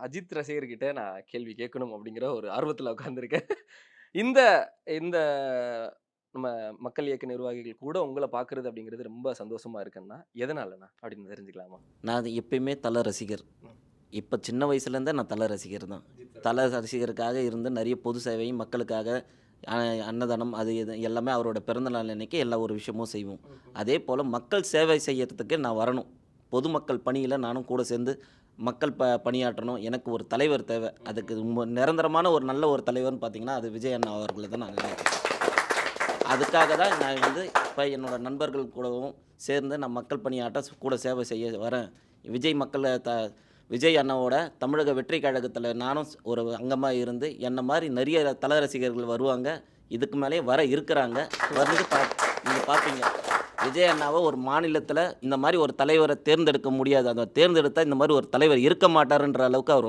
அஜித் ரசிகர்கிட்ட நான் கேள்வி கேட்கணும் அப்படிங்கிற ஒரு ஆர்வத்துல உட்கார்ந்திருக்கேன். இந்த இந்த நம்ம மக்கள் இயக்க நிர்வாகிகள் கூட உங்கள பார்க்கிறது அப்படிங்கிறது ரொம்ப சந்தோஷமா இருக்குன்னா, எதனாலண்ணா? அப்படின்னு தெரிஞ்சுக்கலாமா? நான் அது எப்பயுமே தல ரசிகர். ம். இப்ப சின்ன வயசுலேருந்தே நான் தல ரசிகர் தான். அஜித் சார். தல ரசிகருக்காக இருந்து நெறைய பொது சேவை, மக்களுக்காக அ அன்னதானம் அது இது எல்லாமே அவரோட பிறந்தநாள் அன்னைக்கு எல்லா ஒரு விஷயமும் செய்வோம். ம். அதேபோல மக்கள் சேவை செய்யறதுக்கு நான் வரணும். பொதுமக்கள் பணியில நானும் கூட சேர்ந்து மக்கள் பணியாற்றணும். எனக்கு ஒரு தலைவர் தேவை. அதுக்கு நிரந்தரமான ஒரு நல்ல ஒரு தலைவர்ன்னு பார்த்தீங்கன்னா, அது விஜய் அண்ணா அவர்கள தான் நான் நினைக்கிறேன். அதுக்காக தான் நான் இப்ப என்னோட நண்பர்கள் கூடவும் சேர்ந்து நான் மக்கள் பணியாற்ற கூட சேவை செய்ய வரேன். விஜய் மக்கள விஜய் அண்ணாவோட தமிழக வெற்றி கழகத்தில நானும் ஒரு அங்கமா இருந்து, என்ன மாரி நெறைய தல ரசிகர்கள் வருவாங்க. இதுக்கு மேலயும் வர இருக்கிறாங்க. வந்து நீங்க பார்ப்பீங்க. விஜய் அண்ணாவ ஒரு மாநிலத்தில இந்த மாரி ஒரு தலைவர தேர்ந்தெடுக்க முடியாது. அத தேர்ந்தெடுத்தா இந்த மாரி ஒரு தலைவர் இருக்க மாட்டாருன்ற அளவுக்கு அவர்